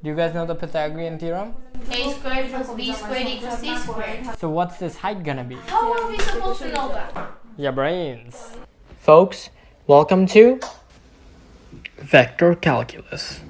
Do you guys know the Pythagorean theorem? A squared plus B squared equals C squared. So what's this height gonna be? How are we supposed to know that? Your brains. Folks, welcome to Vector Calculus.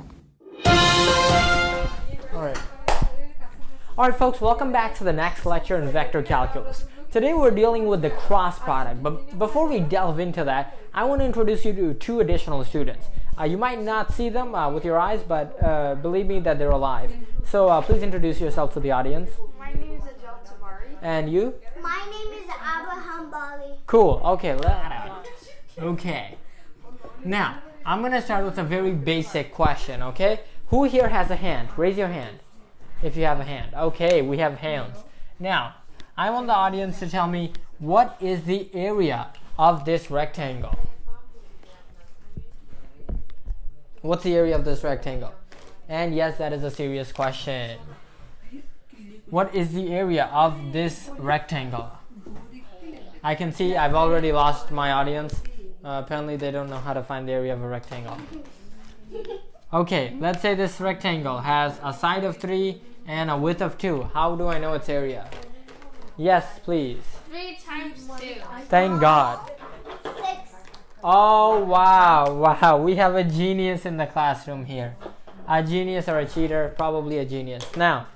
Alright folks, welcome back to the next lecture in Vector Calculus. Today we're dealing with the cross product, but before we delve into that, I want to introduce you to two additional students. You might not see them with your eyes, but believe me that they're alive. So please introduce yourself to the audience. My name is Ajal Tabari. And you? My name is Abraham Bali. Cool, okay. Now, I'm going to start with a very basic question, okay? Who here has a hand? Raise your hand if you have a hand. Okay, we have hands. Now, I want the audience to tell me what is the area of this rectangle. What's the area of this rectangle? And yes, that is a serious question. What is the area of this rectangle? I can see I've already lost my audience. Apparently they don't know how to find the area of a rectangle. Okay, let's say this rectangle has a side of 3 and a width of 2. How do I know its area? Yes, please. 3 times 2. Thank God. 6. Oh, wow. We have a genius in the classroom here. A genius or a cheater, probably a genius. Now,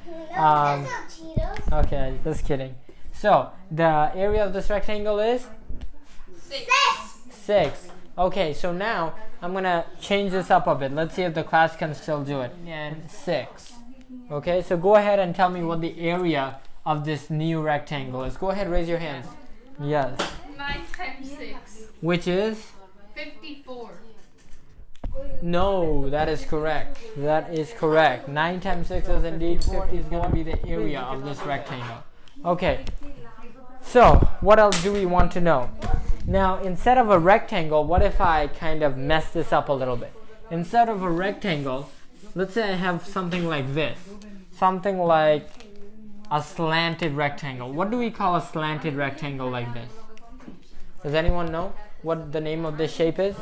No, that's not Cheetos. okay, just kidding. So, the area of this rectangle is? 6. 6. Okay, so now I'm going to change this up a bit. Let's see if the class can still do it. And 6. Okay, so go ahead and tell me what the area of this new rectangle is. Go ahead, raise your hands. Yes. 9 times 6. Which is? 54. No, that is correct. That is correct. 9 times 6 is indeed 50 is going to be the area of this rectangle. Okay, so what else do we want to know? Now, instead of a rectangle, what if I kind of mess this up a little bit? Instead of a rectangle, let's say I have something like this. Something like a slanted rectangle. What do we call a slanted rectangle like this? Does anyone know what the name of this shape is?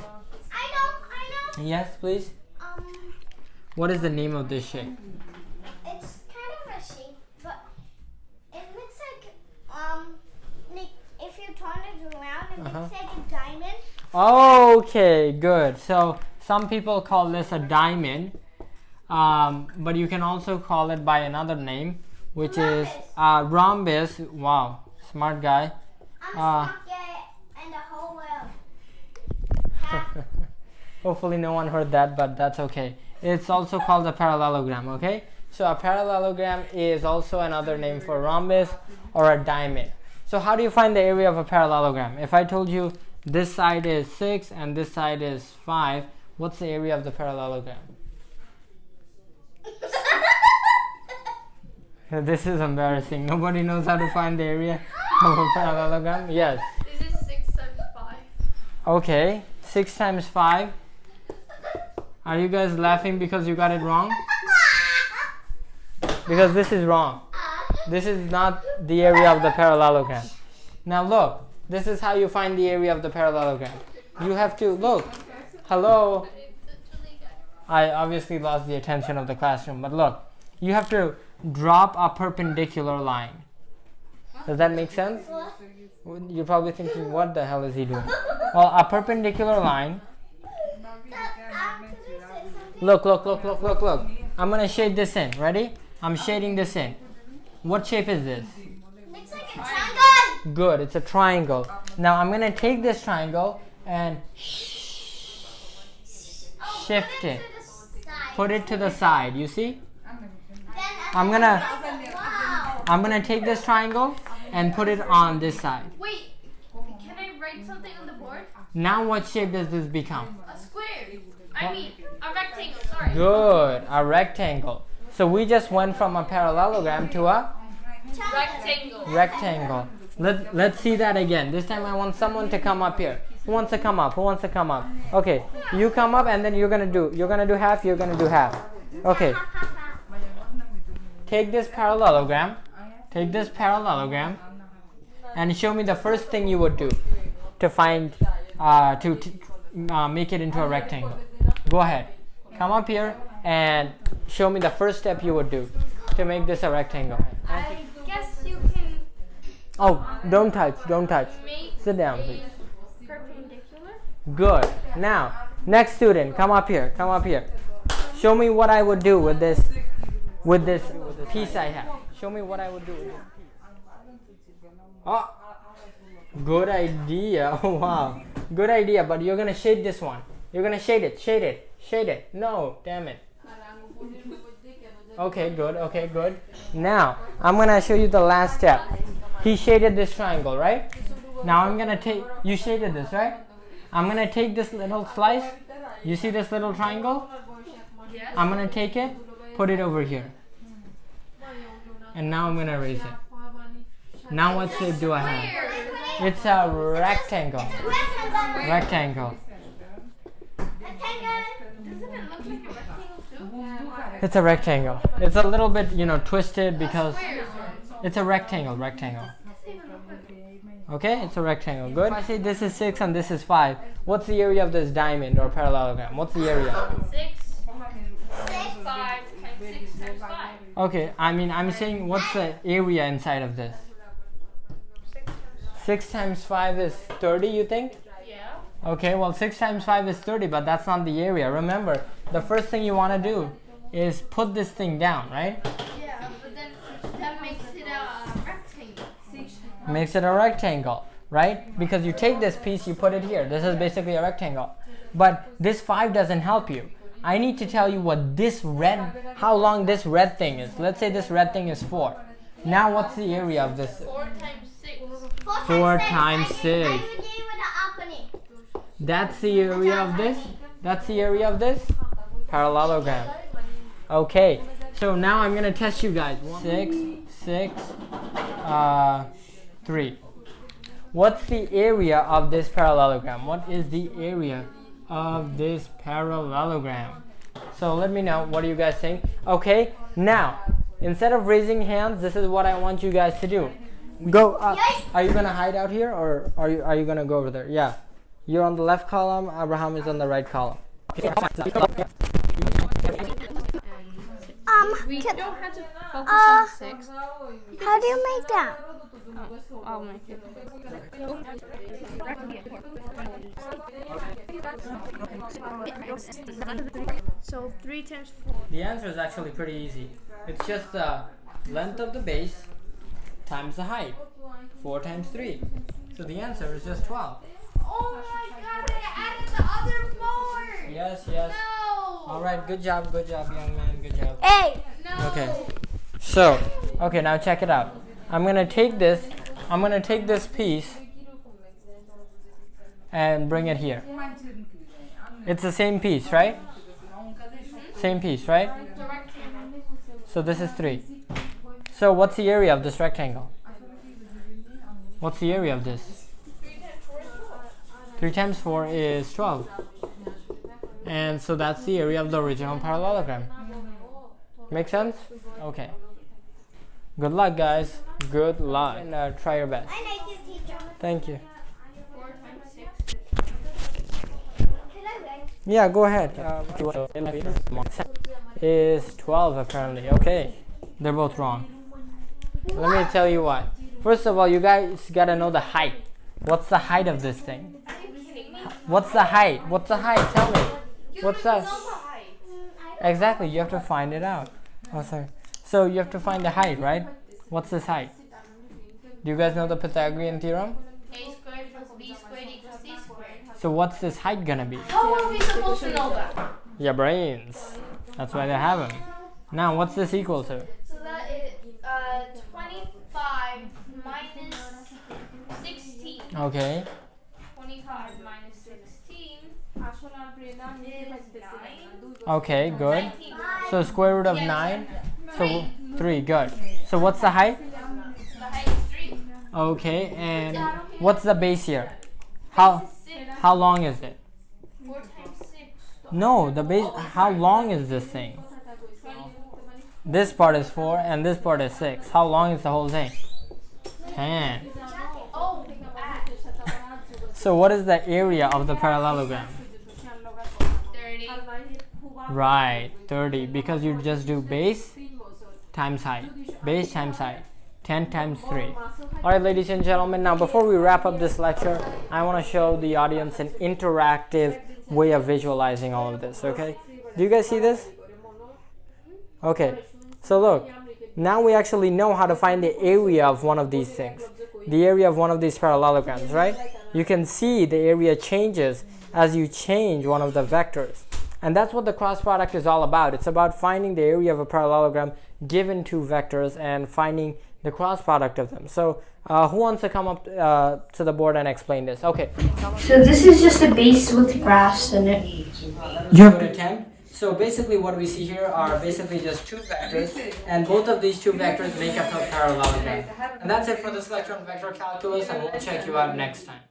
I know. Yes, please. What is the name of this shape? It's kind of a shape, but it looks like if you turn it around, it looks like a diamond. Okay, good. So some people call this a diamond, but you can also call it by another name, which is rhombus. Wow, smart guy. I'm smart guy in the whole world. Hopefully no one heard that, but that's okay. It's also called a parallelogram, okay? So a parallelogram is also another name for rhombus or a diamond. So how do you find the area of a parallelogram? If I told you this side is 6 and this side is 5, what's the area of the parallelogram? This is embarrassing. Nobody knows how to find the area of a parallelogram? Yes. This is 6 times 5. Okay, 6 times 5. Are you guys laughing because you got it wrong? Because this is wrong. This is not the area of the parallelogram. Now look, this is how you find the area of the parallelogram. You have to look. Hello. I obviously lost the attention of the classroom, but look. You have to drop a perpendicular line. Does that make sense? You're probably thinking, what the hell is he doing? Well, a perpendicular line. Look. I'm going to shade this in. Ready? I'm shading this in. What shape is this? Looks like a triangle. Good, it's a triangle. Now I'm going to take this triangle and shift it. Put it to the side. You see? I'm gonna take this triangle and put it on this side. Wait, can I write something on the board? Now what shape does this become? A square. I mean, a rectangle, sorry. Good, a rectangle. So we just went from a parallelogram to a rectangle. Let's see that again. This time I want someone to come up here. Who wants to come up? Okay, you come up and then you're gonna do half, you're gonna do half. Okay. Take this parallelogram and show me the first thing you would do to find make it into a rectangle. Go ahead, come up here and show me the first step you would do to make this a rectangle. I guess you can Oh, don't touch, don't touch. make Sit down, please. perpendicular. Good. Now, next student, come up here, come up here. Show me what I would do with this piece I have. Show me what I would do with this piece. Oh, good idea. Oh, wow. Good idea, but you're going to shade this one. You're going to shade it, shade it, shade it. No, damn it. Okay, good, okay, good. Now, I'm going to show you the last step. He shaded this triangle, right? Now I'm going to take, you shaded this, right? I'm going to take this little slice. You see this little triangle? Yes. I'm going to take it, put it over here. And now I'm going to erase it. Now what shape do I have? It's a rectangle. Rectangle. Doesn't it look like a rectangle too? It's a rectangle. It's a little bit, twisted because it's a rectangle. Okay, it's a rectangle. Good. If I say this is 6 and this is 5, what's the area of this diamond or parallelogram? What's the area? 6, 5 times 6 times 5. Okay, I'm saying what's the area inside of this? 6 times 5 is 30, you think? Yeah. Okay, well 6 times 5 is 30, but that's not the area. Remember, the first thing you want to do is put this thing down, right? Yeah, but then that makes it a rectangle. Makes it a rectangle, right? Because you take this piece, you put it here. This is basically a rectangle. But this 5 doesn't help you. I need to tell you what this how long this red thing is. Let's say this red thing is 4. Now what's the area of this? 4 times 6. 4 times 6. I will give you the opening. That's the area of this? That's the area of this? Parallelogram. Okay, so now I'm going to test you guys. 6, 6, 3. What's the area of this parallelogram? What is the area of this parallelogram? So let me know. What do you guys think? Okay, now, instead of raising hands, this is what I want you guys to do. Go up. Are you going to hide out here or are you going to go over there? Yeah. You're on the left column. Abraham is on the right column. We don't have to focus on 6. How do you make that? I'll make it. So 3 times 4. The answer is actually pretty easy. It's just the length of the base times the height. 4 times 3. So the answer is just 12. Oh my god, I added the other 4! Yes. No! Alright, good job, young man, good job. Hey! No! Okay. So, okay, now check it out. I'm gonna take this piece and bring it here. It's the same piece, right? Same piece, right? The rectangle. So this is 3. So what's the area of this rectangle? What's the area of this? 3 times 4 is 12. And so that's the area of the original parallelogram. Make sense? Okay. Good luck, guys. Good luck. And try your best. I like you, teacher. Thank you. 4 times 6. Can I write? Yeah, go ahead. Is 12 apparently. Okay. They're both wrong. Let me tell you what. First of all, you guys gotta know the height. What's the height of this thing? What's the height? What's the height? Tell me. What's that? Exactly, you have to find it out. Oh, sorry. So you have to find the height, right? What's this height? Do you guys know the Pythagorean theorem? A squared plus b squared equals c squared. So what's this height gonna be? How are we supposed to know that? Your brains. That's why they have them. Now, what's this equal to? So that is 25 minus 16. Okay. 25 minus 16 is 9. Okay, good. 19. So square root of 9. So 3, good. So what's the height? The height is 3. Okay, and what's the base here? How long is it? 4 times 6. No, the base. How long is this thing? This part is 4 and this part is 6. How long is the whole thing? 10. Oh, So what is the area of the parallelogram? 30. Right, 30, because you just do base times height. Base times height. 10 times 3. Alright, ladies and gentlemen, now before we wrap up this lecture, I want to show the audience an interactive way of visualizing all of this, okay? Do you guys see this? Okay, so look, now we actually know how to find the area of one of these things. The area of one of these parallelograms, right? You can see the area changes as you change one of the vectors. And that's what the cross product is all about. It's about finding the area of a parallelogram given two vectors and finding the cross product of them. So who wants to come up to the board and explain this? Okay. So this is just a base with graphs in it. You have to attempt. So basically what we see here are basically just two vectors, and both of these two vectors make up a parallelogram. And that's it for this lecture on vector calculus, and we'll check you out next time.